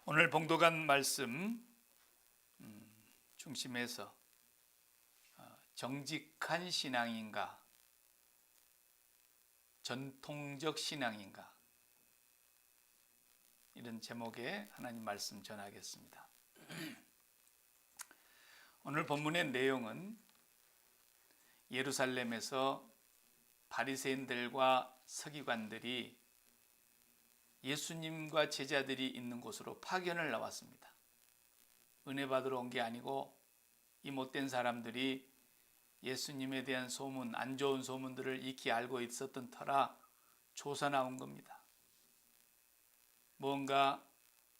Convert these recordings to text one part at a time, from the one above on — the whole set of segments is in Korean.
오늘 봉독한 말씀 중심에서 정직한 신앙인가, 전통적 신앙인가, 이런 제목의 하나님 말씀 전하겠습니다. 오늘 본문의 내용은 예루살렘에서 바리새인들과 서기관들이 예수님과 제자들이 있는 곳으로 파견을 나왔습니다. 은혜 받으러 온 게 아니고 이 못된 사람들이 예수님에 대한 소문, 안 좋은 소문들을 익히 알고 있었던 터라 조사 나온 겁니다. 뭔가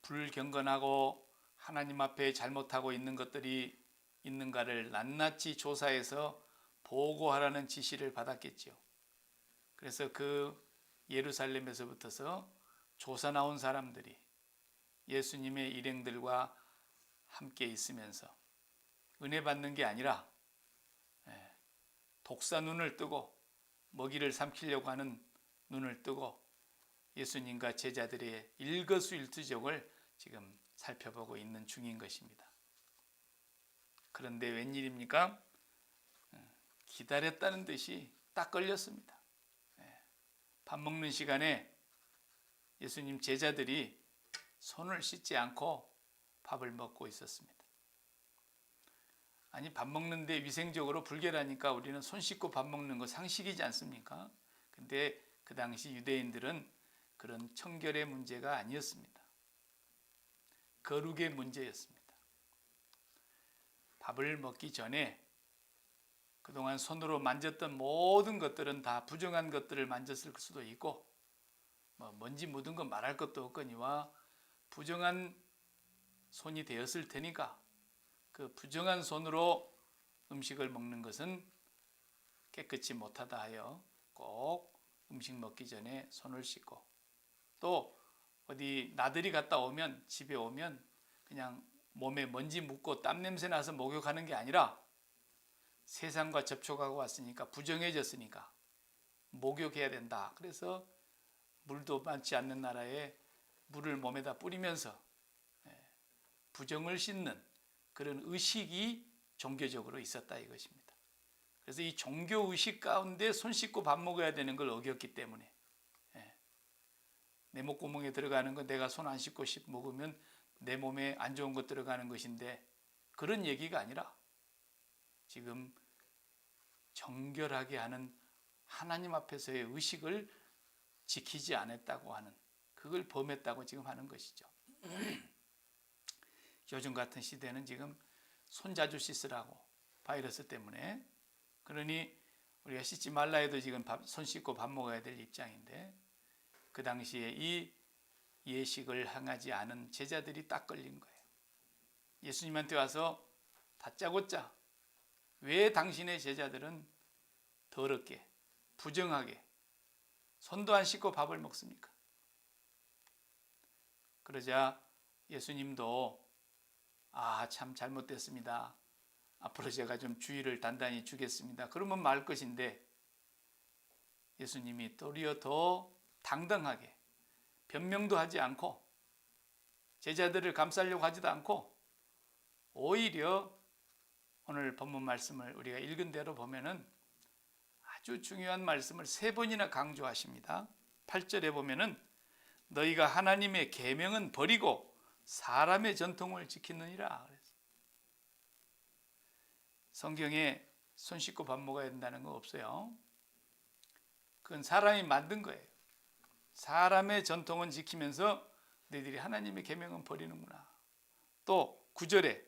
불경건하고 하나님 앞에 잘못하고 있는 것들이 있는가를 낱낱이 조사해서 보고하라는 지시를 받았겠죠. 그래서 그 예루살렘에서부터서 조사 나온 사람들이 예수님의 일행들과 함께 있으면서 은혜 받는 게 아니라 독사 눈을 뜨고 먹이를 삼키려고 하는 눈을 뜨고 예수님과 제자들의 일거수일투족을 지금 살펴보고 있는 중인 것입니다. 그런데 웬일입니까? 기다렸다는 듯이 딱 걸렸습니다. 밥 먹는 시간에 예수님 제자들이 손을 씻지 않고 밥을 먹고 있었습니다. 아니, 밥 먹는데 위생적으로 불결하니까 우리는 손 씻고 밥 먹는 거 상식이지 않습니까? 근데 그 당시 유대인들은 그런 청결의 문제가 아니었습니다. 거룩의 문제였습니다. 밥을 먹기 전에 그동안 손으로 만졌던 모든 것들은 다 부정한 것들을 만졌을 수도 있고, 먼지 묻은 건 말할 것도 없거니와 부정한 손이 되었을 테니까 그 부정한 손으로 음식을 먹는 것은 깨끗이 못하다 하여 꼭 음식 먹기 전에 손을 씻고, 또 어디 나들이 갔다 오면, 집에 오면 그냥 몸에 먼지 묻고 땀 냄새 나서 목욕하는 게 아니라 세상과 접촉하고 왔으니까, 부정해졌으니까 목욕해야 된다. 그래서 물도 많지 않는 나라에 물을 몸에다 뿌리면서 부정을 씻는 그런 의식이 종교적으로 있었다 이것입니다. 그래서 이 종교 의식 가운데 손 씻고 밥 먹어야 되는 걸 어겼기 때문에 내 목구멍에 들어가는 건 내가 손 안 씻고 먹으면 내 몸에 안 좋은 것 들어가는 것인데, 그런 얘기가 아니라 지금 정결하게 하는 하나님 앞에서의 의식을 지키지 않았다고 하는, 그걸 범했다고 지금 하는 것이죠. 요즘 같은 시대는 지금 손 자주 씻으라고, 바이러스 때문에. 그러니 우리가 씻지 말라 해도 지금 손 씻고 밥 먹어야 될 입장인데, 그 당시에 이 예식을 행하지 않은 제자들이 딱 걸린 거예요. 예수님한테 와서 다짜고짜 왜 당신의 제자들은 더럽게 부정하게 손도 안 씻고 밥을 먹습니까? 그러자 예수님도 참 잘못됐습니다. 앞으로 제가 좀 주의를 단단히 주겠습니다. 그러면 말 것인데, 예수님이 도리어 더 당당하게 변명도 하지 않고 제자들을 감싸려고 하지도 않고, 오히려 오늘 본문 말씀을 우리가 읽은 대로 보면은 아주 중요한 말씀을 3번이나 강조하십니다. 8절에 보면은 너희가 하나님의 계명은 버리고 사람의 전통을 지키느니라. 성경에 손 씻고 밥 먹어야 된다는 거 없어요. 그건 사람이 만든 거예요. 사람의 전통은 지키면서 너희들이 하나님의 계명은 버리는구나. 또 9절에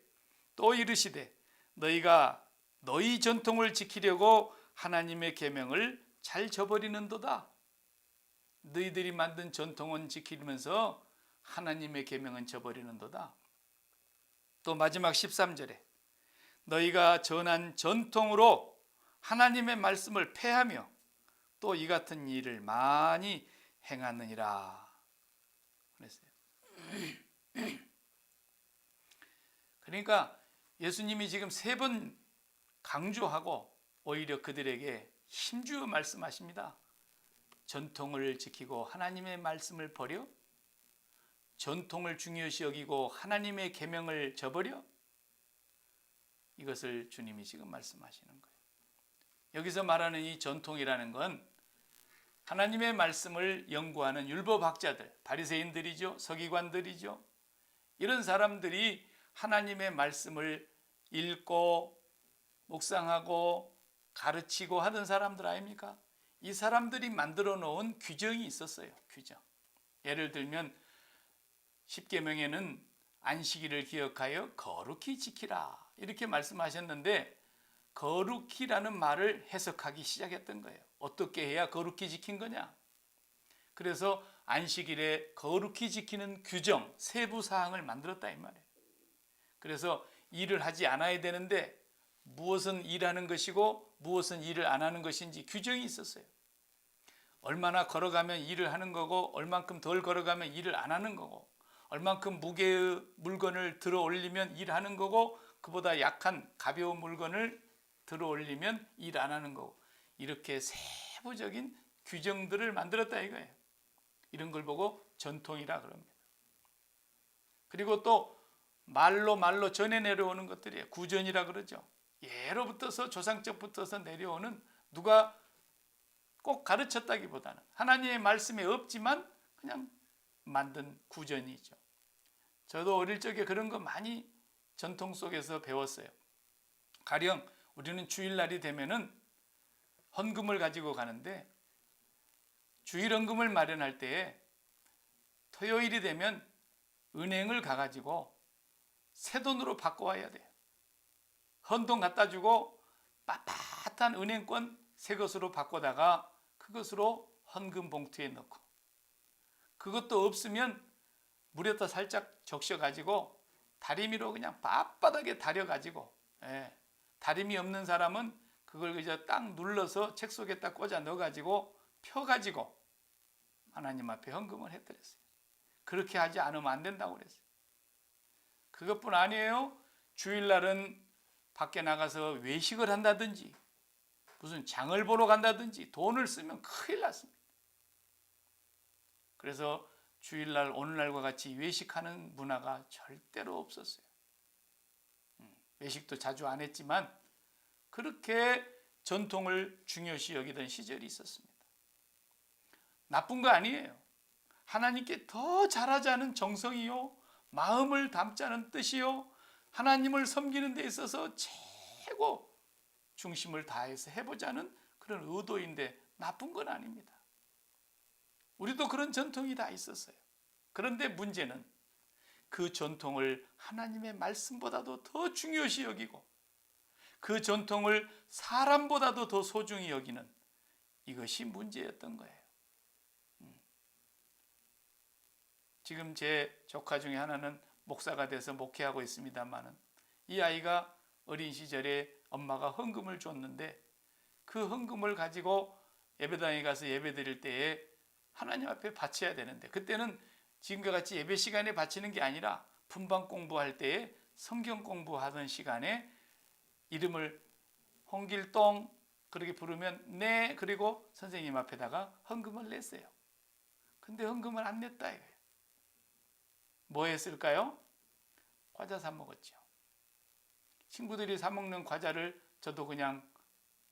또 이르시되 너희가 너희 전통을 지키려고 하나님의 계명을 잘 저버리는도다. 너희들이 만든 전통은 지키면서 하나님의 계명은 저버리는도다. 또 마지막 13절에 너희가 전한 전통으로 하나님의 말씀을 폐하며 또 이 같은 일을 많이 행하느니라 그랬어요. 그러니까 예수님이 지금 3번 강조하고 오히려 그들에게 힘주어 말씀하십니다. 전통을 지키고 하나님의 말씀을 버려 전통을 중요시 여기고 하나님의 계명을 저버려? 이것을 주님이 지금 말씀하시는 거예요. 여기서 말하는 이 전통이라는 건 하나님의 말씀을 연구하는 율법학자들, 바리새인들이죠, 서기관들이죠. 이런 사람들이 하나님의 말씀을 읽고 묵상하고 가르치고 하던 사람들 아닙니까? 이 사람들이 만들어 놓은 규정이 있었어요. 규정. 예를 들면 10계명에는 안식일을 기억하여 거룩히 지키라 이렇게 말씀하셨는데, 거룩히라는 말을 해석하기 시작했던 거예요. 어떻게 해야 거룩히 지킨 거냐? 그래서 안식일에 거룩히 지키는 규정, 세부 사항을 만들었다 이 말이에요. 그래서 일을 하지 않아야 되는데 무엇은 일하는 것이고 무엇은 일을 안 하는 것인지 규정이 있었어요. 얼마나 걸어가면 일을 하는 거고 얼만큼 덜 걸어가면 일을 안 하는 거고, 얼만큼 무게의 물건을 들어 올리면 일하는 거고 그보다 약한 가벼운 물건을 들어 올리면 일 안 하는 거고, 이렇게 세부적인 규정들을 만들었다 이거예요. 이런 걸 보고 전통이라 그럽니다. 그리고 또 말로 전해 내려오는 것들이에요. 구전이라 그러죠. 예로부터서 조상적부터서 내려오는, 누가 꼭 가르쳤다기보다는 하나님의 말씀에 없지만 그냥 만든 구전이죠. 저도 어릴 적에 그런 거 많이 전통 속에서 배웠어요. 가령 우리는 주일날이 되면은 헌금을 가지고 가는데, 주일 헌금을 마련할 때에 토요일이 되면 은행을 가가지고 새 돈으로 바꿔와야 돼요. 헌돈 갖다 주고 빳빳한 은행권 새 것으로 바꿔다가 그것으로 헌금 봉투에 넣고, 그것도 없으면 물에다 살짝 적셔가지고 다리미로 그냥 빳빳하게 다려가지고, 다리미 없는 사람은 그걸 그저 딱 눌러서 책 속에다 꽂아 넣어가지고 펴가지고 하나님 앞에 헌금을 해드렸어요. 그렇게 하지 않으면 안 된다고 그랬어요. 그것뿐 아니에요. 주일날은 밖에 나가서 외식을 한다든지 무슨 장을 보러 간다든지 돈을 쓰면 큰일 났습니다. 그래서 주일날 오늘날과 같이 외식하는 문화가 절대로 없었어요. 외식도 자주 안 했지만 그렇게 전통을 중요시 여기던 시절이 있었습니다. 나쁜 거 아니에요. 하나님께 더 잘하자는 정성이요, 마음을 담자는 뜻이요, 하나님을 섬기는 데 있어서 최고 중심을 다해서 해보자는 그런 의도인데 나쁜 건 아닙니다. 우리도 그런 전통이 다 있었어요. 그런데 문제는 그 전통을 하나님의 말씀보다도 더 중요시 여기고 그 전통을 사람보다도 더 소중히 여기는 이것이 문제였던 거예요. 지금 제 조카 중에 하나는 목사가 돼서 목회하고 있습니다만은, 이 아이가 어린 시절에 엄마가 헌금을 줬는데 그 헌금을 가지고 예배당에 가서 예배 드릴 때에 하나님 앞에 바쳐야 되는데, 그때는 지금과 같이 예배 시간에 바치는 게 아니라 분방 공부할 때에 성경 공부하던 시간에 이름을 홍길동 그렇게 부르면 네, 그리고 선생님 앞에다가 헌금을 냈어요. 근데 헌금을 안 냈다 이거예요. 뭐 했을까요? 과자 사 먹었죠. 친구들이 사 먹는 과자를 저도 그냥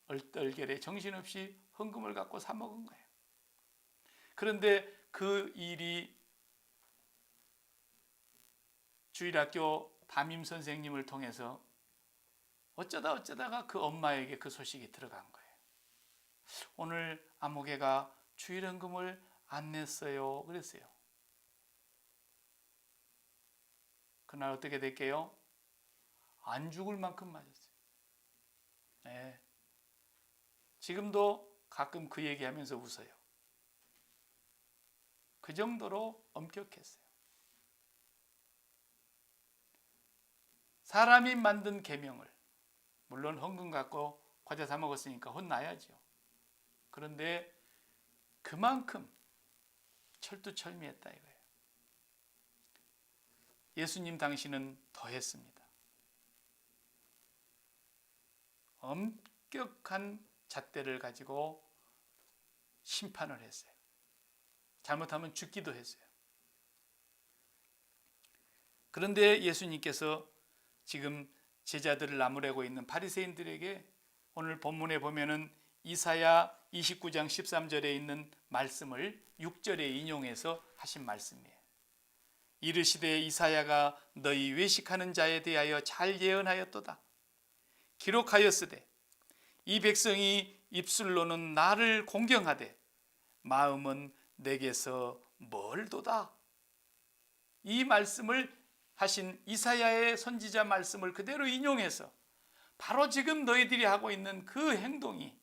얼떨결에 정신없이 헌금을 갖고 사 먹은 거예요. 그런데 그 일이 주일학교 담임 선생님을 통해서 어쩌다가 그 엄마에게 그 소식이 들어간 거예요. 오늘 아무개가 주일 헌금을 안 냈어요. 그랬어요. 그날 어떻게 될게요? 안 죽을 만큼 맞았어요. 네. 지금도 가끔 그 얘기하면서 웃어요. 그 정도로 엄격했어요. 사람이 만든 계명을, 물론 헌금 갖고 과자 사 먹었으니까 혼나야죠. 그런데 그만큼 철두철미했다 이거예요. 예수님 당시는 더했습니다. 엄격한 잣대를 가지고 심판을 했어요. 잘못하면 죽기도 했어요. 그런데 예수님께서 지금 제자들을 나무래고 있는 바리새인들에게 오늘 본문에 보면은 이사야 29장 13절에 있는 말씀을 6절에 인용해서 하신 말씀이에요. 이르시되 이사야가 너희 외식하는 자에 대하여 잘 예언하였도다. 기록하였으되 이 백성이 입술로는 나를 공경하되 마음은 내게서 멀도다. 이 말씀을 하신 이사야의 선지자 말씀을 그대로 인용해서 바로 지금 너희들이 하고 있는 그 행동이,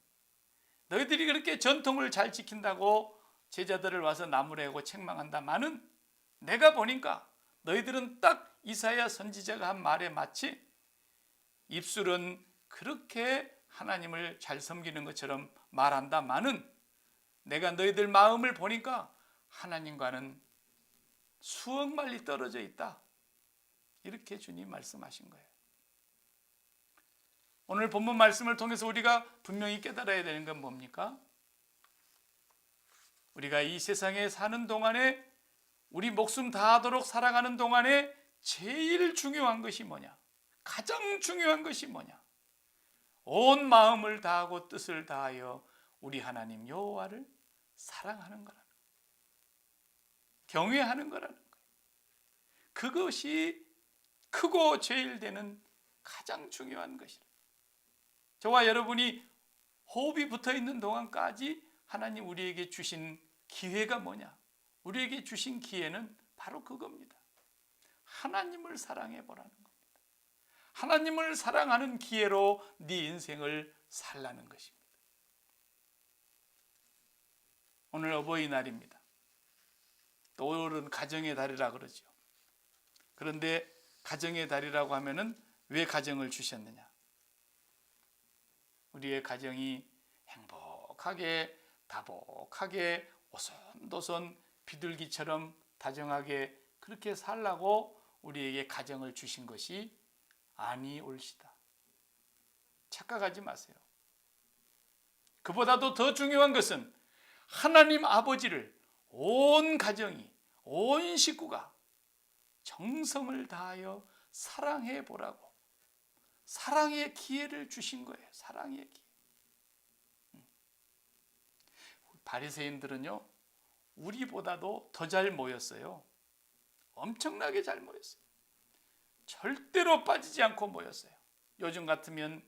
너희들이 그렇게 전통을 잘 지킨다고 제자들을 와서 나무래고 책망한다마는 내가 보니까 너희들은 딱 이사야 선지자가 한 말에 마치 입술은 그렇게 하나님을 잘 섬기는 것처럼 말한다마는 내가 너희들 마음을 보니까 하나님과는 수억 마일리 떨어져 있다. 이렇게 주님 말씀하신 거예요. 오늘 본문 말씀을 통해서 우리가 분명히 깨달아야 되는 건 뭡니까? 우리가 이 세상에 사는 동안에, 우리 목숨 다하도록 살아가는 동안에 제일 중요한 것이 뭐냐? 가장 중요한 것이 뭐냐? 온 마음을 다하고 뜻을 다하여 우리 하나님 여호와를 사랑하는 거라는 거예요. 경외하는 거라는 거예요. 그것이 크고 제일 되는 가장 중요한 것이라. 저와 여러분이 호흡이 붙어 있는 동안까지 하나님 우리에게 주신 기회가 뭐냐? 우리에게 주신 기회는 바로 그겁니다. 하나님을 사랑해 보라는 겁니다. 하나님을 사랑하는 기회로 네 인생을 살라는 것입니다. 오늘 어버이날입니다. 또 오늘은 가정의 달이라 그러죠. 그런데 가정의 달이라고 하면은 왜 가정을 주셨느냐? 우리의 가정이 행복하게 다복하게 오손도손 비둘기처럼 다정하게 그렇게 살라고 우리에게 가정을 주신 것이 아니올시다. 착각하지 마세요. 그보다도 더 중요한 것은 하나님 아버지를 온 가정이, 온 식구가 정성을 다하여 사랑해 보라고 사랑의 기회를 주신 거예요. 사랑의 기회. 바리새인들은요, 우리보다도 더 잘 모였어요. 엄청나게 잘 모였어요. 절대로 빠지지 않고 모였어요. 요즘 같으면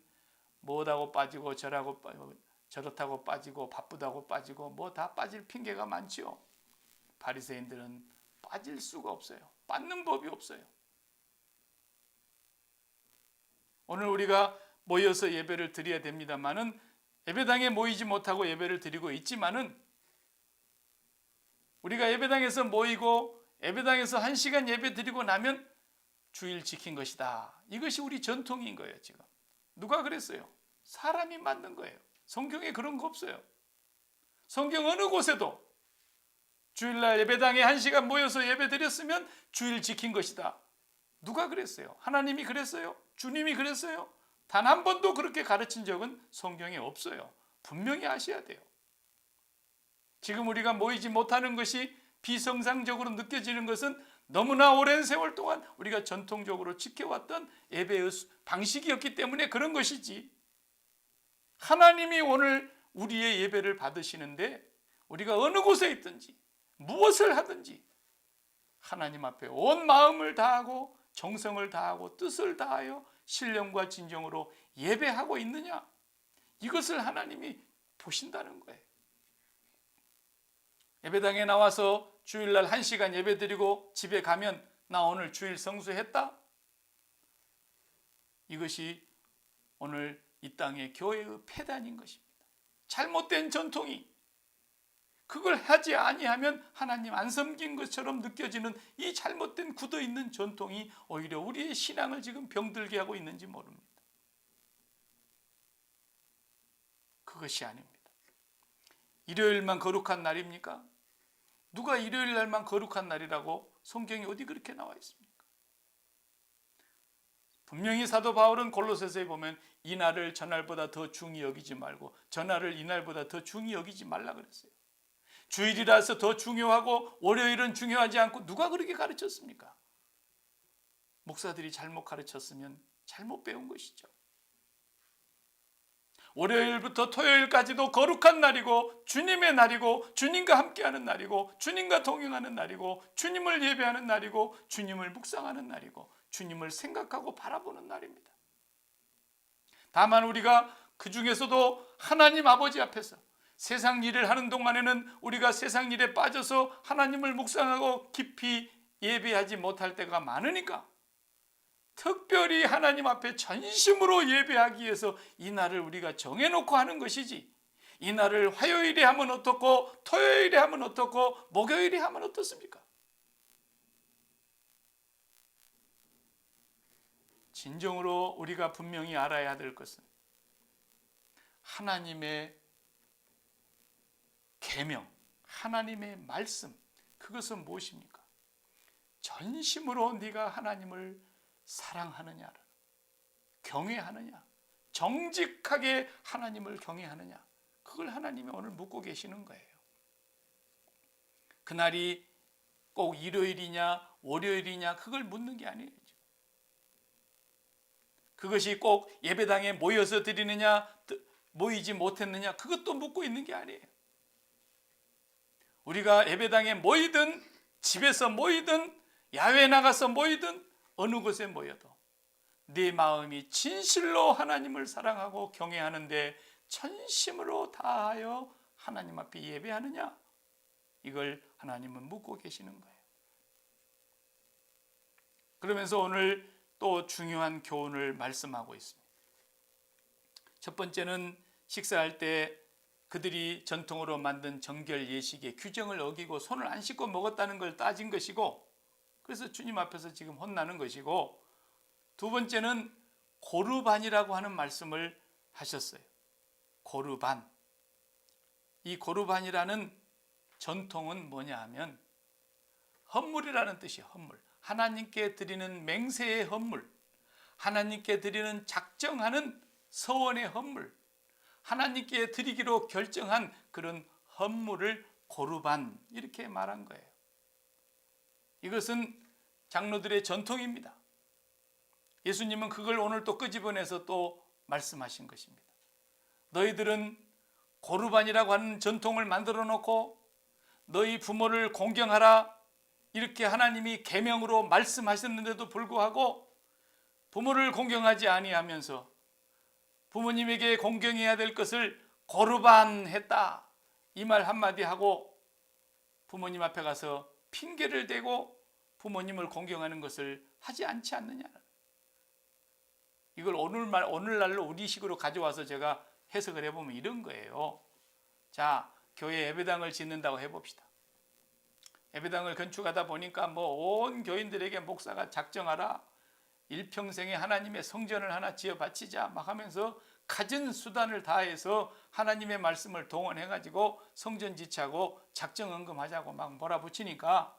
뭐다고 빠지고 저렇다고 빠지고 바쁘다고 빠지고 뭐 다 빠질 핑계가 많지요. 바리새인들은 빠질 수가 없어요. 빠는 법이 없어요. 오늘 우리가 모여서 예배를 드려야 됩니다만은 예배당에 모이지 못하고 예배를 드리고 있지만은 우리가 예배당에서 모이고 예배당에서 1시간 예배 드리고 나면 주일 지킨 것이다. 이것이 우리 전통인 거예요. 지금 누가 그랬어요? 사람이 만든 거예요. 성경에 그런 거 없어요. 성경 어느 곳에도 주일날 예배당에 1시간 모여서 예배 드렸으면 주일 지킨 것이다. 누가 그랬어요? 하나님이 그랬어요? 주님이 그랬어요? 단 한 번도 그렇게 가르친 적은 성경에 없어요. 분명히 아셔야 돼요. 지금 우리가 모이지 못하는 것이 비정상적으로 느껴지는 것은 너무나 오랜 세월 동안 우리가 전통적으로 지켜왔던 예배의 방식이었기 때문에 그런 것이지. 하나님이 오늘 우리의 예배를 받으시는데 우리가 어느 곳에 있든지 무엇을 하든지 하나님 앞에 온 마음을 다하고 정성을 다하고 뜻을 다하여 신령과 진정으로 예배하고 있느냐? 이것을 하나님이 보신다는 거예요. 예배당에 나와서 주일날 1시간 예배 드리고 집에 가면 나 오늘 주일 성수했다? 이것이 오늘 이 땅의 교회의 폐단인 것입니다. 잘못된 전통이 그걸 하지 아니하면 하나님 안 섬긴 것처럼 느껴지는 이 잘못된 굳어있는 전통이 오히려 우리의 신앙을 지금 병들게 하고 있는지 모릅니다. 그것이 아닙니다. 일요일만 거룩한 날입니까? 누가 일요일 날만 거룩한 날이라고 성경이 어디 그렇게 나와 있습니까? 분명히 사도 바울은 골로새서에 보면 이 날을 저날보다 더 중히 여기지 말고 저날을 이날보다 더 중히 여기지 말라 그랬어요. 주일이라서 더 중요하고 월요일은 중요하지 않고 누가 그렇게 가르쳤습니까? 목사들이 잘못 가르쳤으면 잘못 배운 것이죠. 월요일부터 토요일까지도 거룩한 날이고 주님의 날이고 주님과 함께하는 날이고 주님과 동행하는 날이고 주님을 예배하는 날이고 주님을 묵상하는 날이고 주님을 생각하고 바라보는 날입니다. 다만 우리가 그 중에서도 하나님 아버지 앞에서 세상 일을 하는 동안에는 우리가 세상 일에 빠져서 하나님을 묵상하고 깊이 예배하지 못할 때가 많으니까 특별히 하나님 앞에 전심으로 예배하기 위해서 이 날을 우리가 정해놓고 하는 것이지, 이 날을 화요일에 하면 어떻고 토요일에 하면 어떻고 목요일에 하면 어떻습니까? 진정으로 우리가 분명히 알아야 될 것은 하나님의 계명, 하나님의 말씀, 그것은 무엇입니까? 전심으로 네가 하나님을 사랑하느냐, 경외하느냐, 정직하게 하나님을 경외하느냐, 그걸 하나님이 오늘 묻고 계시는 거예요. 그날이 꼭 일요일이냐 월요일이냐 그걸 묻는 게 아니에요. 그것이 꼭 예배당에 모여서 드리느냐 모이지 못했느냐 그것도 묻고 있는 게 아니에요. 우리가 예배당에 모이든 집에서 모이든 야외에 나가서 모이든 어느 곳에 모여도 네 마음이 진실로 하나님을 사랑하고 경외하는데 전심으로 다하여 하나님 앞에 예배하느냐, 이걸 하나님은 묻고 계시는 거예요. 그러면서 오늘 또 중요한 교훈을 말씀하고 있습니다. 첫 번째는 식사할 때 그들이 전통으로 만든 정결 예식의 규정을 어기고 손을 안 씻고 먹었다는 걸 따진 것이고, 그래서 주님 앞에서 지금 혼나는 것이고, 두 번째는 고르반이라고 하는 말씀을 하셨어요. 고르반. 이 고르반이라는 전통은 뭐냐 하면 헌물이라는 뜻이에요. 헌물. 하나님께 드리는 맹세의 헌물, 하나님께 드리는 작정하는 서원의 헌물, 하나님께 드리기로 결정한 그런 헌물을 고르반, 이렇게 말한 거예요. 이것은 장로들의 전통입니다. 예수님은 그걸 오늘 또 끄집어내서 또 말씀하신 것입니다. 너희들은 고르반이라고 하는 전통을 만들어 놓고 너희 부모를 공경하라, 이렇게 하나님이 계명으로 말씀하셨는데도 불구하고 부모를 공경하지 아니하면서 부모님에게 공경해야 될 것을 고르반했다, 이 말 한마디 하고 부모님 앞에 가서 핑계를 대고 부모님을 공경하는 것을 하지 않지 않느냐. 이걸 오늘날로 우리식으로 가져와서 제가 해석을 해보면 이런 거예요. 자, 교회 예배당을 짓는다고 해봅시다. 예배당을 건축하다 보니까 온 교인들에게 목사가 작정하라, 일평생에 하나님의 성전을 하나 지어 바치자 막 하면서 갖은 수단을 다해서 하나님의 말씀을 동원해 가지고 성전 지차고 작정 헌금하자고 막 몰아붙이니까,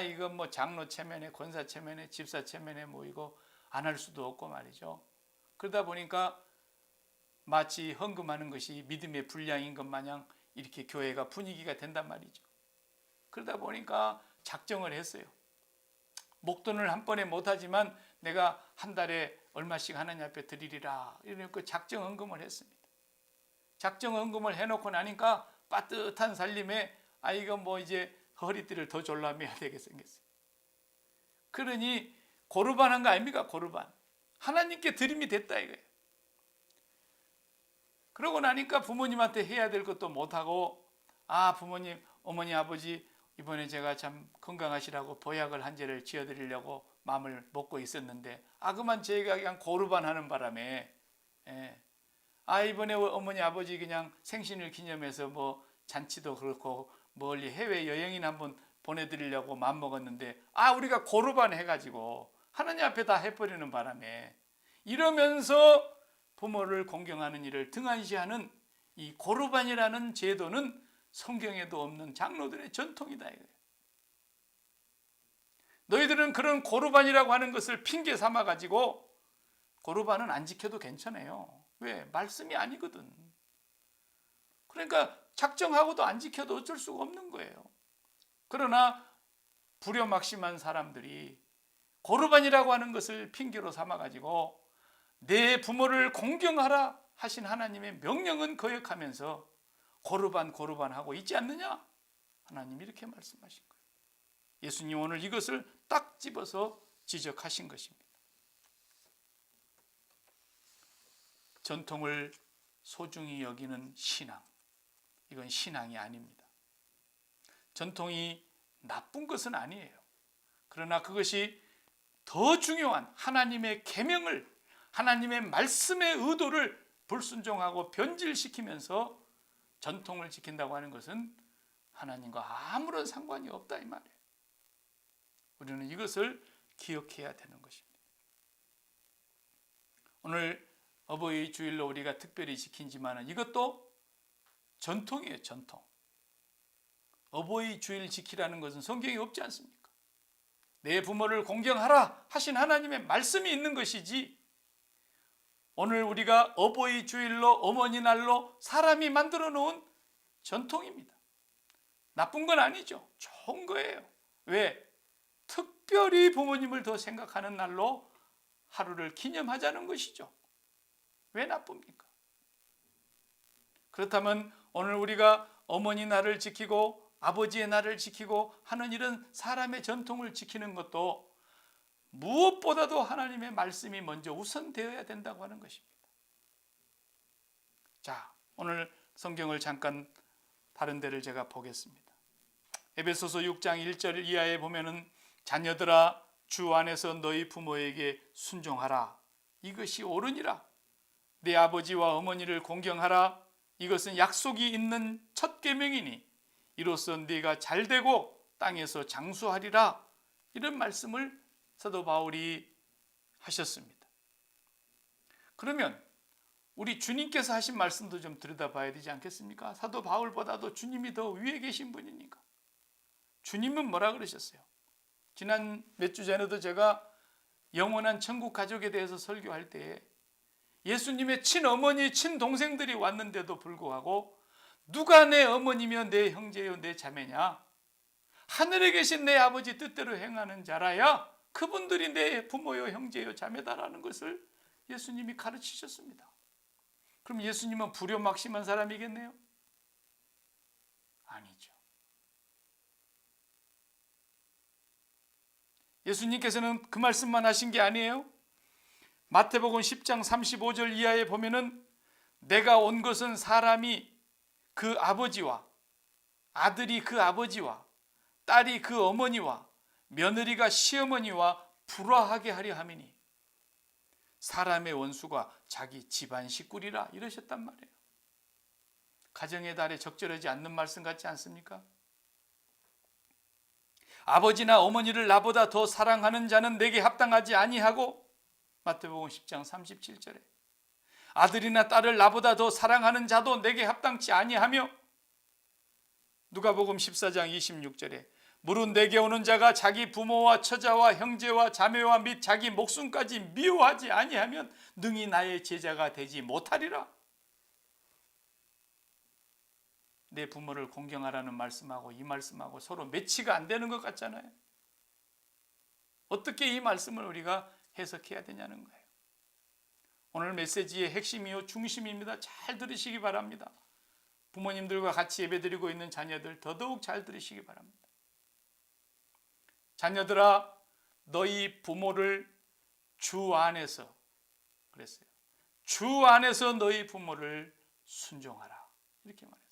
이건 장로 체면에 권사 체면에 집사 체면에 모이고 안 할 수도 없고 말이죠. 그러다 보니까 마치 헌금하는 것이 믿음의 분량인 것 마냥 이렇게 교회가 분위기가 된단 말이죠. 그러다 보니까 작정을 했어요. 목돈을 한 번에 못하지만 내가 한 달에 얼마씩 하나님 앞에 드리리라, 이렇게 작정 헌금을 했습니다. 작정 헌금을 해놓고 나니까 빠듯한 살림에 이거 이제 허리띠를 더 졸라매야 되게 생겼어요. 그러니 고르반한 거 아닙니까? 고르반. 하나님께 드림이 됐다 이거예요. 그러고 나니까 부모님한테 해야 될 것도 못하고, 부모님, 어머니, 아버지 이번에 제가 참 건강하시라고 보약을 한 제를 지어드리려고 마음을 먹고 있었는데, 그만 제가 그냥 고르반 하는 바람에, 이번에 어머니 아버지 그냥 생신을 기념해서 잔치도 그렇고 멀리 해외 여행이나 한번 보내드리려고 마음 먹었는데, 우리가 고르반 해가지고 하나님 앞에 다 해버리는 바람에, 이러면서 부모를 공경하는 일을 등한시하는 이 고르반이라는 제도는 성경에도 없는 장로들의 전통이다 이거예요. 너희들은 그런 고르반이라고 하는 것을 핑계 삼아 가지고, 고르반은 안 지켜도 괜찮아요. 왜? 말씀이 아니거든. 그러니까 작정하고도 안 지켜도 어쩔 수가 없는 거예요. 그러나 불효막심한 사람들이 고르반이라고 하는 것을 핑계로 삼아가지고 내 부모를 공경하라 하신 하나님의 명령은 거역하면서 고르반 하고 있지 않느냐? 하나님이 이렇게 말씀하신 거예요. 예수님 오늘 이것을 딱 집어서 지적하신 것입니다. 전통을 소중히 여기는 신앙, 이건 신앙이 아닙니다. 전통이 나쁜 것은 아니에요. 그러나 그것이 더 중요한 하나님의 계명을, 하나님의 말씀의 의도를 불순종하고 변질시키면서 전통을 지킨다고 하는 것은 하나님과 아무런 상관이 없다 이 말이에요. 우리는 이것을 기억해야 되는 것입니다. 오늘 어버이 주일로 우리가 특별히 지키지만 이것도 전통이에요. 전통. 어버이 주일 지키라는 것은 성경에 없지 않습니까? 내 부모를 공경하라 하신 하나님의 말씀이 있는 것이지, 오늘 우리가 어버이 주일로 어머니 날로 사람이 만들어 놓은 전통입니다. 나쁜 건 아니죠. 좋은 거예요. 왜? 특별히 부모님을 더 생각하는 날로 하루를 기념하자는 것이죠. 왜 나쁩니까? 그렇다면 오늘 우리가 어머니 날을 지키고 아버지의 날을 지키고 하는 이런 사람의 전통을 지키는 것도 무엇보다도 하나님의 말씀이 먼저 우선되어야 된다고 하는 것입니다. 자, 오늘 성경을 잠깐 다른 데를 제가 보겠습니다. 에베소서 6장 1절 이하에 보면은 자녀들아 주 안에서 너희 부모에게 순종하라. 이것이 옳으니라. 내 아버지와 어머니를 공경하라. 이것은 약속이 있는 첫 계명이니 이로써 네가 잘되고 땅에서 장수하리라. 이런 말씀을 사도 바울이 하셨습니다. 그러면 우리 주님께서 하신 말씀도 좀 들여다봐야 되지 않겠습니까? 사도 바울보다도 주님이 더 위에 계신 분이니까. 주님은 뭐라 그러셨어요? 지난 몇 주 전에도 제가 영원한 천국 가족에 대해서 설교할 때에 예수님의 친어머니, 친동생들이 왔는데도 불구하고 누가 내 어머니며 내 형제요 내 자매냐? 하늘에 계신 내 아버지 뜻대로 행하는 자라야 그분들이 내 부모요 형제요 자매다라는 것을 예수님이 가르치셨습니다. 그럼 예수님은 불효막심한 사람이겠네요? 아니죠. 예수님께서는 그 말씀만 하신 게 아니에요. 마태복음 10장 35절 이하에 보면은 내가 온 것은 사람이 그 아버지와 아들이 그 아버지와 딸이 그 어머니와 며느리가 시어머니와 불화하게 하려 함이니 사람의 원수가 자기 집안 식구리라 이러셨단 말이에요. 가정의 달에 적절하지 않는 말씀 같지 않습니까? 아버지나 어머니를 나보다 더 사랑하는 자는 내게 합당하지 아니하고 마태복음 10장 37절에 아들이나 딸을 나보다 더 사랑하는 자도 내게 합당치 아니하며 누가복음 14장 26절에 무릇 내게 오는 자가 자기 부모와 처자와 형제와 자매와 및 자기 목숨까지 미워하지 아니하면 능히 나의 제자가 되지 못하리라. 내 부모를 공경하라는 말씀하고 이 말씀하고 서로 매치가 안 되는 것 같잖아요. 어떻게 이 말씀을 우리가 해석해야 되냐는 거예요. 오늘 메시지의 핵심이요 중심입니다. 잘 들으시기 바랍니다. 부모님들과 같이 예배드리고 있는 자녀들 더더욱 잘 들으시기 바랍니다. 자녀들아 너희 부모를 주 안에서 그랬어요. 주 안에서 너희 부모를 순종하라. 이렇게 말했어요.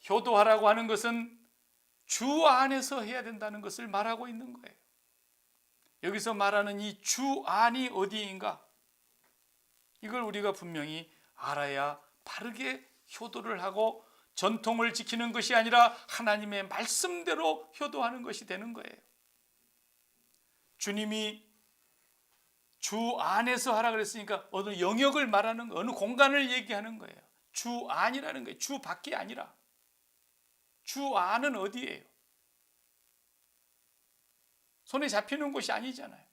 효도하라고 하는 것은 주 안에서 해야 된다는 것을 말하고 있는 거예요. 여기서 말하는 이 주 안이 어디인가? 이걸 우리가 분명히 알아야 바르게 효도를 하고 전통을 지키는 것이 아니라 하나님의 말씀대로 효도하는 것이 되는 거예요. 주님이 주 안에서 하라 그랬으니까 어느 영역을 말하는 거예요. 어느 공간을 얘기하는 거예요. 주 안이라는 거예요. 주 밖이 아니라. 주 안은 어디예요? 손에 잡히는 곳이 아니잖아요.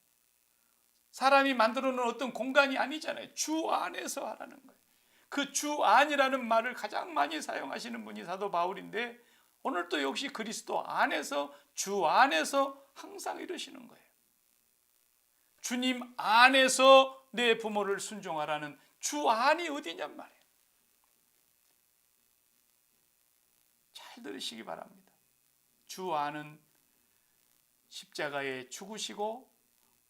사람이 만들어 놓은 어떤 공간이 아니잖아요. 주 안에서 하라는 거예요. 그 주 안이라는 말을 가장 많이 사용하시는 분이 사도 바울인데 오늘도 역시 그리스도 안에서, 주 안에서 항상 이러시는 거예요. 주님 안에서 내 부모를 순종하라는 주 안이 어디냔 말이에요. 잘 들으시기 바랍니다. 주 안은 십자가에 죽으시고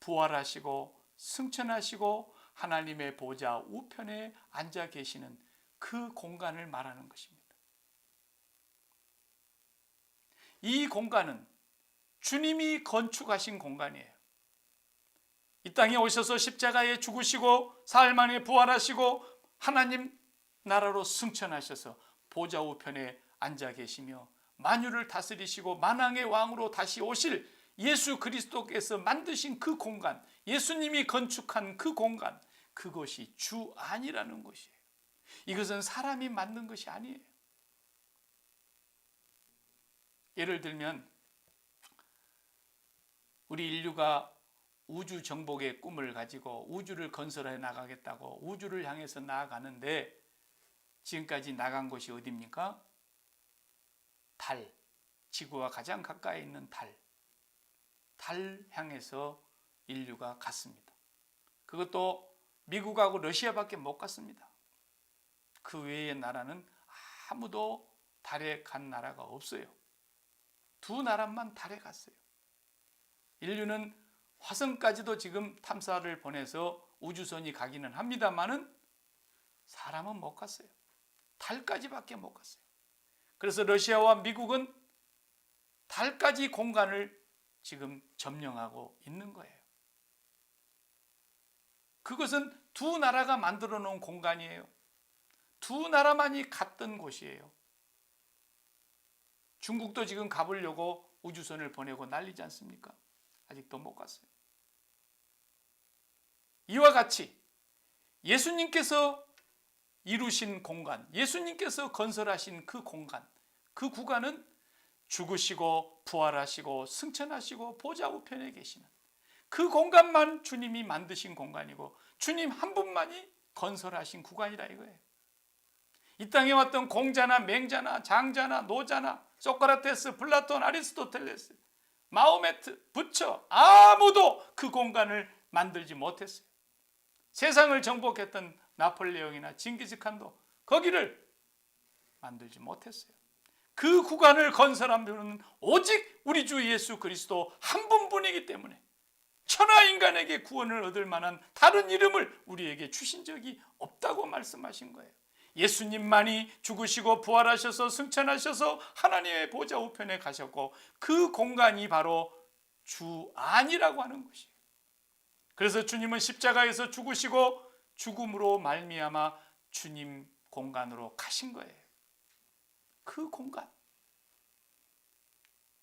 부활하시고 승천하시고 하나님의 보좌 우편에 앉아 계시는 그 공간을 말하는 것입니다. 이 공간은 주님이 건축하신 공간이에요. 이 땅에 오셔서 십자가에 죽으시고 사흘 만에 부활하시고 하나님 나라로 승천하셔서 보좌 우편에 앉아 계시며 만유를 다스리시고 만왕의 왕으로 다시 오실 예수 그리스도께서 만드신 그 공간, 예수님이 건축한 그 공간, 그것이 주 안이라는 것이에요. 이것은 사람이 만든 것이 아니에요. 예를 들면 우리 인류가 우주 정복의 꿈을 가지고 우주를 건설해 나가겠다고 우주를 향해서 나아가는데 지금까지 나간 곳이 어디입니까? 달, 지구와 가장 가까이 있는 달 향해서 인류가 갔습니다. 그것도 미국하고 러시아밖에 못 갔습니다. 그 외의 나라는 아무도 달에 간 나라가 없어요. 두 나라만 달에 갔어요. 인류는 화성까지도 지금 탐사를 보내서 우주선이 가기는 합니다만은 사람은 못 갔어요. 달까지밖에 못 갔어요. 그래서 러시아와 미국은 달까지 공간을 지금 점령하고 있는 거예요. 그것은 두 나라가 만들어 놓은 공간이에요. 두 나라만이 갔던 곳이에요. 중국도 지금 가보려고 우주선을 보내고 난리지 않습니까? 아직도 못 갔어요. 이와 같이 예수님께서 이루신 공간, 예수님께서 건설하신 그 공간, 그 구간은 죽으시고 부활하시고 승천하시고 보좌 우편에 계시는 그 공간만 주님이 만드신 공간이고 주님 한 분만이 건설하신 구간이라 이거예요. 이 땅에 왔던 공자나 맹자나 장자나 노자나 소크라테스, 플라톤, 아리스토텔레스, 마호메트, 부처 아무도 그 공간을 만들지 못했어요. 세상을 정복했던 나폴레옹이나 징기스칸도 거기를 만들지 못했어요. 그 구간을 건설한 분은 오직 우리 주 예수 그리스도 한 분뿐이기 때문에 천하 인간에게 구원을 얻을 만한 다른 이름을 우리에게 주신 적이 없다고 말씀하신 거예요. 예수님만이 죽으시고 부활하셔서 승천하셔서 하나님의 보좌 우편에 가셨고 그 공간이 바로 주 안이라고 하는 것이에요. 그래서 주님은 십자가에서 죽으시고 죽음으로 말미암아 주님 공간으로 가신 거예요. 그 공간.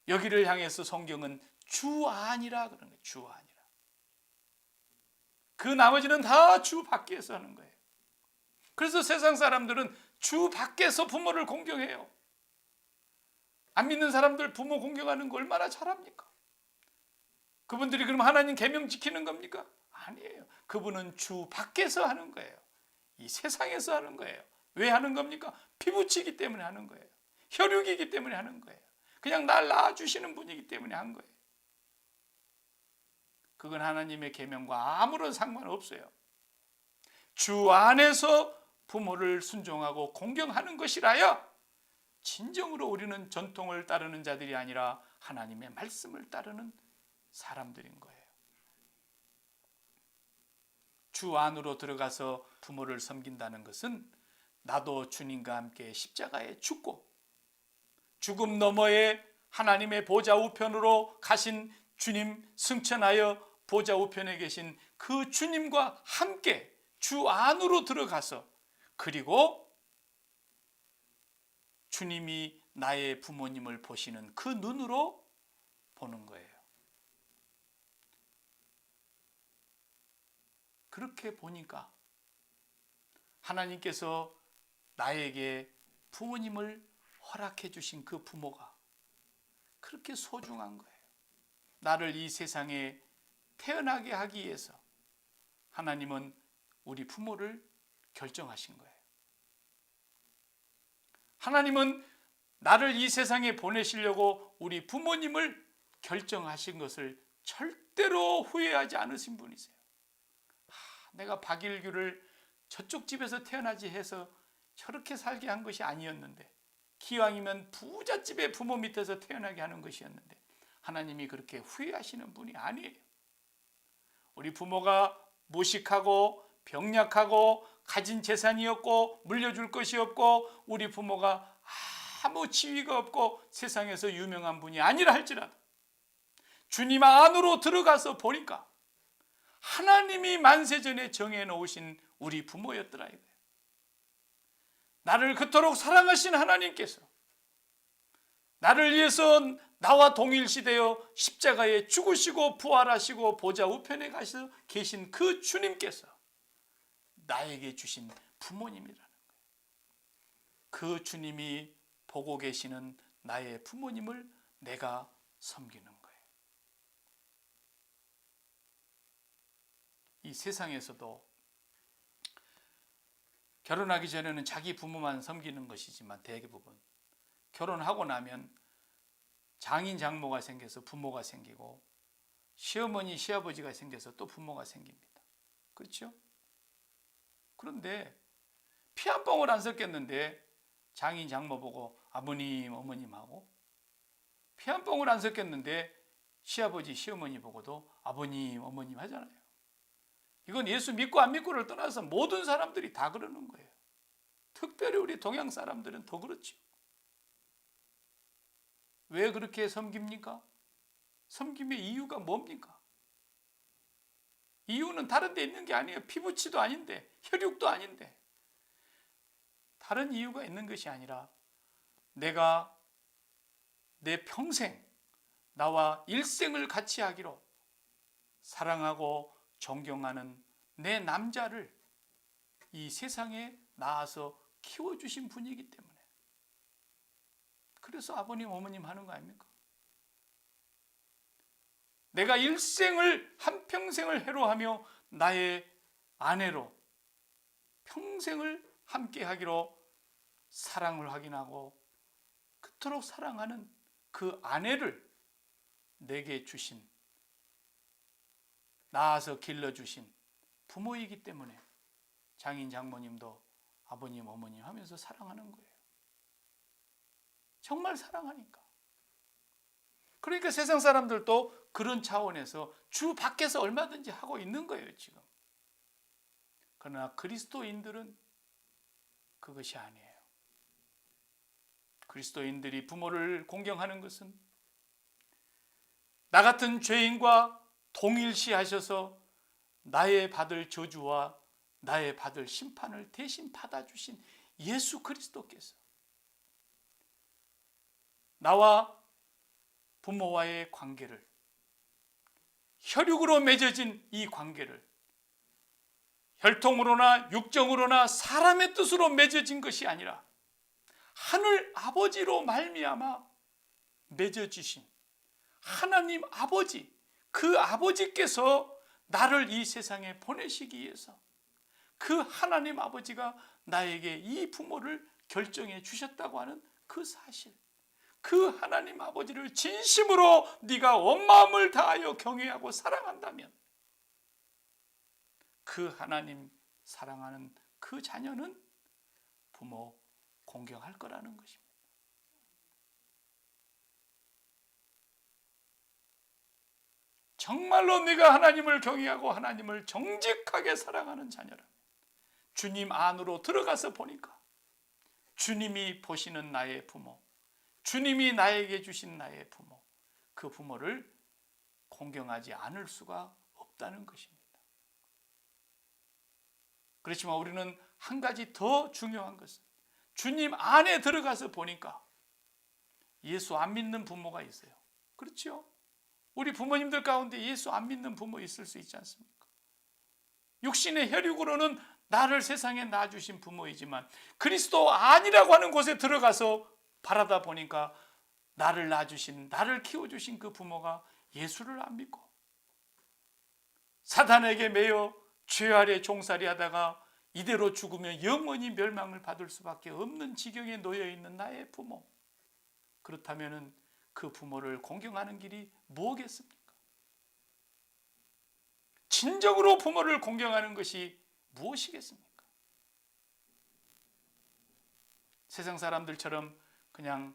여기를 향해서 성경은 주 안이라 그러는 거예요. 주 안이라. 그 나머지는 다 주 밖에서 하는 거예요. 그래서 세상 사람들은 주 밖에서 부모를 공경해요. 안 믿는 사람들 부모 공경하는 거 얼마나 잘합니까? 그분들이 그럼 하나님 계명 지키는 겁니까? 아니에요. 그분은 주 밖에서 하는 거예요. 이 세상에서 하는 거예요. 왜 하는 겁니까? 피부치기 때문에 하는 거예요. 혈육이기 때문에 하는 거예요. 그냥 날 낳아주시는 분이기 때문에 한 거예요. 그건 하나님의 계명과 아무런 상관없어요. 주 안에서 부모를 순종하고 공경하는 것이라야 진정으로 우리는 전통을 따르는 자들이 아니라 하나님의 말씀을 따르는 사람들인 거예요. 주 안으로 들어가서 부모를 섬긴다는 것은 나도 주님과 함께 십자가에 죽고 죽음 너머에 하나님의 보좌 우편으로 가신 주님 승천하여 보좌 우편에 계신 그 주님과 함께 주 안으로 들어가서 그리고 주님이 나의 부모님을 보시는 그 눈으로 보는 거예요. 그렇게 보니까 하나님께서 나에게 부모님을 허락해 주신 그 부모가 그렇게 소중한 거예요. 나를 이 세상에 태어나게 하기 위해서 하나님은 우리 부모를 결정하신 거예요. 하나님은 나를 이 세상에 보내시려고 우리 부모님을 결정하신 것을 절대로 후회하지 않으신 분이세요. 내가 박일규를 저쪽 집에서 태어나지 해서 저렇게 살게 한 것이 아니었는데, 기왕이면 부잣집의 부모 밑에서 태어나게 하는 것이었는데, 하나님이 그렇게 후회하시는 분이 아니에요. 우리 부모가 무식하고 병약하고 가진 재산이 없고 물려줄 것이 없고 우리 부모가 아무 지위가 없고 세상에서 유명한 분이 아니라 할지라도 주님 안으로 들어가서 보니까 하나님이 만세전에 정해놓으신 우리 부모였더라 이거예요. 나를 그토록 사랑하신 하나님께서 나를 위해서 나와 동일시되어 십자가에 죽으시고 부활하시고 보좌 우편에 가서 계신 그 주님께서 나에게 주신 부모님이라는 거예요. 그 주님이 보고 계시는 나의 부모님을 내가 섬기는 거예요. 이 세상에서도 결혼하기 전에는 자기 부모만 섬기는 것이지만 대부분 결혼하고 나면 장인 장모가 생겨서 부모가 생기고 시어머니 시아버지가 생겨서 또 부모가 생깁니다. 그렇죠? 그런데 피 한 방울 안 섞였는데 장인 장모 보고 아버님 어머님 하고, 피 한 방울 안 섞였는데 시아버지 시어머니 보고도 아버님 어머님 하잖아요. 이건 예수 믿고 안 믿고를 떠나서 모든 사람들이 다 그러는 거예요. 특별히 우리 동양 사람들은 더 그렇죠. 왜 그렇게 섬깁니까? 섬김의 이유가 뭡니까? 이유는 다른 데 있는 게 아니에요. 피부치도 아닌데, 혈육도 아닌데. 다른 이유가 있는 것이 아니라 내가 내 평생 나와 일생을 같이 하기로 사랑하고 존경하는 내 남자를 이 세상에 낳아서 키워주신 분이기 때문에. 그래서 아버님 어머님 하는 거 아닙니까? 내가 일생을 한평생을 해로하며 나의 아내로 평생을 함께 하기로 사랑을 확인하고 그토록 사랑하는 그 아내를 내게 주신, 낳아서 길러주신 부모이기 때문에 장인 장모님도 아버님 어머님 하면서 사랑하는 거예요. 정말 사랑하니까. 그러니까 세상 사람들도 그런 차원에서 주 밖에서 얼마든지 하고 있는 거예요 지금. 그러나 그리스도인들은 그것이 아니에요. 그리스도인들이 부모를 공경하는 것은 나 같은 죄인과 동일시하셔서 나의 받을 저주와 나의 받을 심판을 대신 받아주신 예수 그리스도께서 나와 부모와의 관계를, 혈육으로 맺어진 이 관계를 혈통으로나 육정으로나 사람의 뜻으로 맺어진 것이 아니라 하늘 아버지로 말미암아 맺어주신 하나님 아버지, 그 아버지께서 나를 이 세상에 보내시기 위해서 그 하나님 아버지가 나에게 이 부모를 결정해 주셨다고 하는 그 사실, 그 하나님 아버지를 진심으로 네가 온 마음을 다하여 경외하고 사랑한다면 그 하나님 사랑하는 그 자녀는 부모 공경할 거라는 것입니다. 정말로 네가 하나님을 경외하고 하나님을 정직하게 사랑하는 자녀라면 주님 안으로 들어가서 보니까 주님이 보시는 나의 부모, 주님이 나에게 주신 나의 부모, 그 부모를 공경하지 않을 수가 없다는 것입니다. 그렇지만 우리는 한 가지 더 중요한 것은 주님 안에 들어가서 보니까 예수 안 믿는 부모가 있어요. 그렇죠? 우리 부모님들 가운데 예수 안 믿는 부모 있을 수 있지 않습니까? 육신의 혈육으로는 나를 세상에 낳아주신 부모이지만 그리스도 아니라고 하는 곳에 들어가서 바라다 보니까 나를 낳아주신, 나를 키워주신 그 부모가 예수를 안 믿고 사단에게 매여 죄 아래 종살이 하다가 이대로 죽으면 영원히 멸망을 받을 수밖에 없는 지경에 놓여 있는 나의 부모, 그렇다면 그 부모를 공경하는 길이 뭐겠습니까? 진정으로 부모를 공경하는 것이 무엇이겠습니까? 세상 사람들처럼 그냥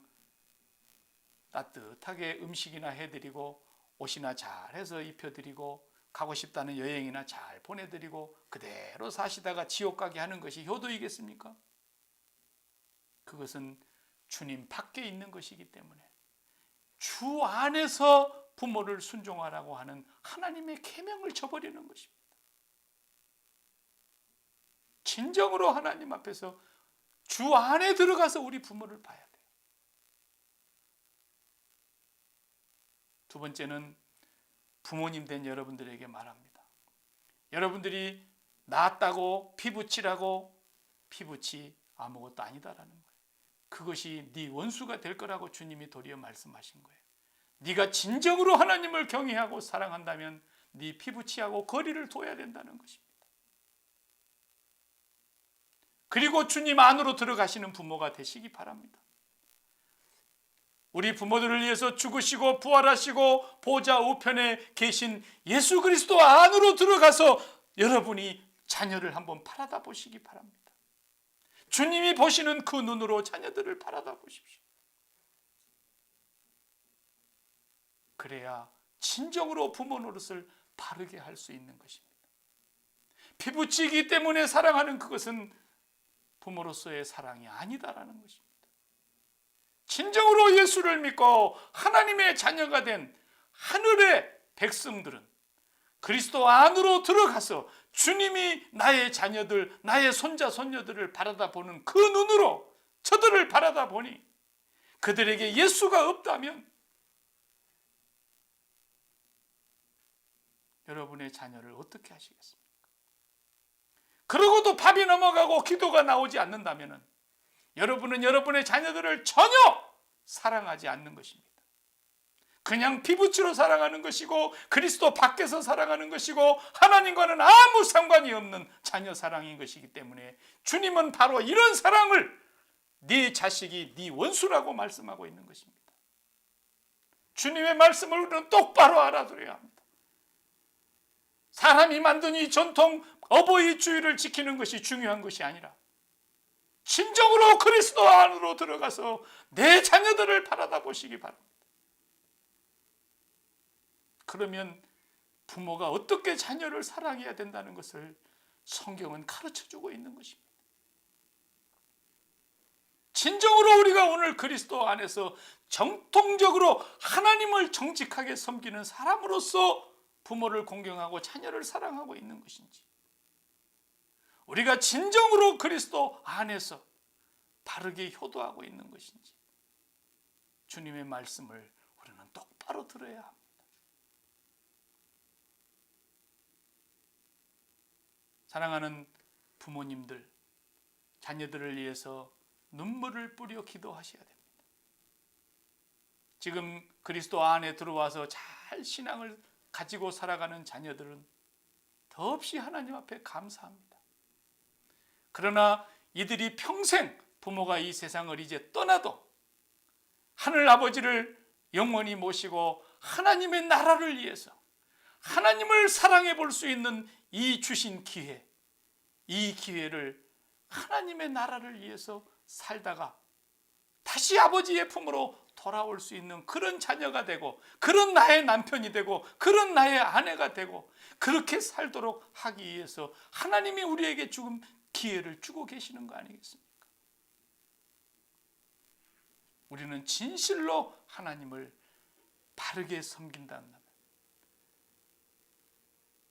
따뜻하게 음식이나 해드리고 옷이나 잘해서 입혀드리고 가고 싶다는 여행이나 잘 보내드리고 그대로 사시다가 지옥 가게 하는 것이 효도이겠습니까? 그것은 주님 밖에 있는 것이기 때문에 주 안에서 부모를 순종하라고 하는 하나님의 계명을 저버리는 것입니다. 진정으로 하나님 앞에서 주 안에 들어가서 우리 부모를 봐야 돼요. 두 번째는 부모님 된 여러분들에게 말합니다. 여러분들이 낳았다고 피부치라고 피부치 아무것도 아니다라는 거예요. 그것이 네 원수가 될 거라고 주님이 도리어 말씀하신 거예요. 네가 진정으로 하나님을 경외하고 사랑한다면 네 피부치하고 거리를 둬야 된다는 것입니다. 그리고 주님 안으로 들어가시는 부모가 되시기 바랍니다. 우리 부모들을 위해서 죽으시고 부활하시고 보좌 우편에 계신 예수 그리스도 안으로 들어가서 여러분이 자녀를 한번 바라다 보시기 바랍니다. 주님이 보시는 그 눈으로 자녀들을 바라다 보십시오. 그래야 진정으로 부모 노릇을 바르게 할 수 있는 것입니다. 피부치기 때문에 사랑하는 그것은 부모로서의 사랑이 아니다라는 것입니다. 진정으로 예수를 믿고 하나님의 자녀가 된 하늘의 백성들은 그리스도 안으로 들어가서 주님이 나의 자녀들, 나의 손자, 손녀들을 바라다 보는 그 눈으로 저들을 바라다 보니 그들에게 예수가 없다면 여러분의 자녀를 어떻게 하시겠습니까? 그러고도 밥이 넘어가고 기도가 나오지 않는다면 여러분은 여러분의 자녀들을 전혀 사랑하지 않는 것입니다. 그냥 피부치로 사랑하는 것이고 그리스도 밖에서 사랑하는 것이고 하나님과는 아무 상관이 없는 자녀 사랑인 것이기 때문에 주님은 바로 이런 사랑을 네 자식이 네 원수라고 말씀하고 있는 것입니다. 주님의 말씀을 우리는 똑바로 알아들어야 합니다. 사람이 만든 이 전통 어버이 주의를 지키는 것이 중요한 것이 아니라 진정으로 그리스도 안으로 들어가서 내 자녀들을 바라다 보시기 바랍니다. 그러면 부모가 어떻게 자녀를 사랑해야 된다는 것을 성경은 가르쳐주고 있는 것입니다. 진정으로 우리가 오늘 그리스도 안에서 정통적으로 하나님을 정직하게 섬기는 사람으로서 부모를 공경하고 자녀를 사랑하고 있는 것인지, 우리가 진정으로 그리스도 안에서 바르게 효도하고 있는 것인지 주님의 말씀을 우리는 똑바로 들어야 합니다. 사랑하는 부모님들, 자녀들을 위해서 눈물을 뿌려 기도하셔야 됩니다. 지금 그리스도 안에 들어와서 잘 신앙을 가지고 살아가는 자녀들은 더없이 하나님 앞에 감사합니다. 그러나 이들이 평생 부모가 이 세상을 이제 떠나도 하늘 아버지를 영원히 모시고 하나님의 나라를 위해서 하나님을 사랑해 볼 수 있는 이 주신 기회, 이 기회를 하나님의 나라를 위해서 살다가 다시 아버지의 품으로 돌아올 수 있는 그런 자녀가 되고, 그런 나의 남편이 되고, 그런 나의 아내가 되고, 그렇게 살도록 하기 위해서 하나님이 우리에게 지금 기회를 주고 계시는 거 아니겠습니까? 우리는 진실로 하나님을 바르게 섬긴다면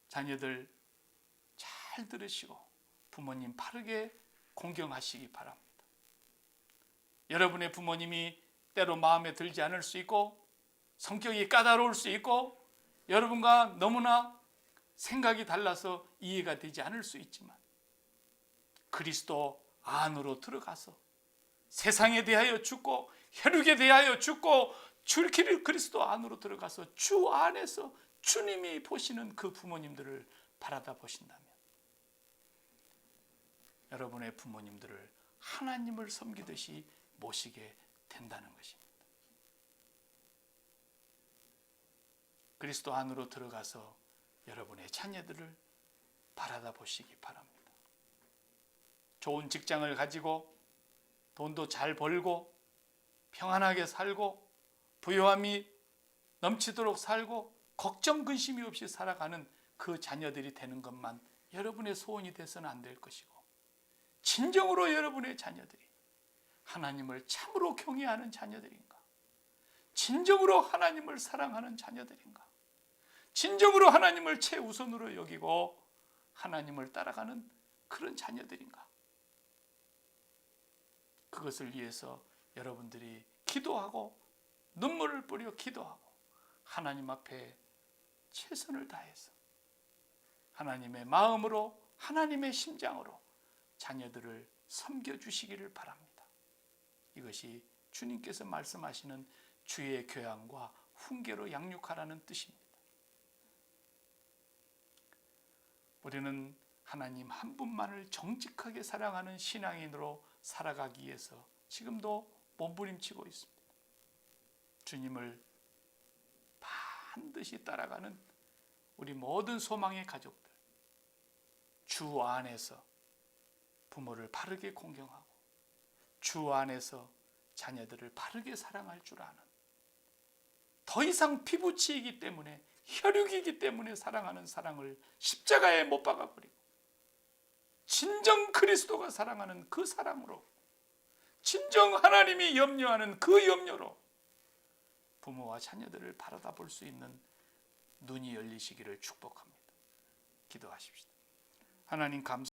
자녀들 잘 들으시고 부모님 바르게 공경하시기 바랍니다. 여러분의 부모님이 때로 마음에 들지 않을 수 있고 성격이 까다로울 수 있고 여러분과 너무나 생각이 달라서 이해가 되지 않을 수 있지만 그리스도 안으로 들어가서 세상에 대하여 죽고 혈육에 대하여 죽고 줄기를 그리스도 안으로 들어가서 주 안에서 주님이 보시는 그 부모님들을 바라다 보신다면 여러분의 부모님들을 하나님을 섬기듯이 모시게 된다는 것입니다. 그리스도 안으로 들어가서 여러분의 자녀들을 바라다 보시기 바랍니다. 좋은 직장을 가지고 돈도 잘 벌고 평안하게 살고 부요함이 넘치도록 살고 걱정 근심이 없이 살아가는 그 자녀들이 되는 것만 여러분의 소원이 돼서는 안 될 것이고, 진정으로 여러분의 자녀들이 하나님을 참으로 경외하는 자녀들인가, 진정으로 하나님을 사랑하는 자녀들인가, 진정으로 하나님을 최우선으로 여기고 하나님을 따라가는 그런 자녀들인가, 그것을 위해서 여러분들이 기도하고 눈물을 뿌려 기도하고 하나님 앞에 최선을 다해서 하나님의 마음으로 하나님의 심장으로 자녀들을 섬겨주시기를 바랍니다. 이것이 주님께서 말씀하시는 주의 교양과 훈계로 양육하라는 뜻입니다. 우리는 하나님 한 분만을 정직하게 사랑하는 신앙인으로 살아가기 위해서 지금도 몸부림치고 있습니다. 주님을 반드시 따라가는 우리 모든 소망의 가족들, 주 안에서 부모를 바르게 공경하고 주 안에서 자녀들을 바르게 사랑할 줄 아는, 더 이상 피부치이기 때문에 혈육이기 때문에 사랑하는 사랑을 십자가에 못 박아버리고 진정 그리스도가 사랑하는 그 사랑으로, 진정 하나님이 염려하는 그 염려로 부모와 자녀들을 바라다 볼 수 있는 눈이 열리시기를 축복합니다. 기도하십시다. 하나님 감사합니다.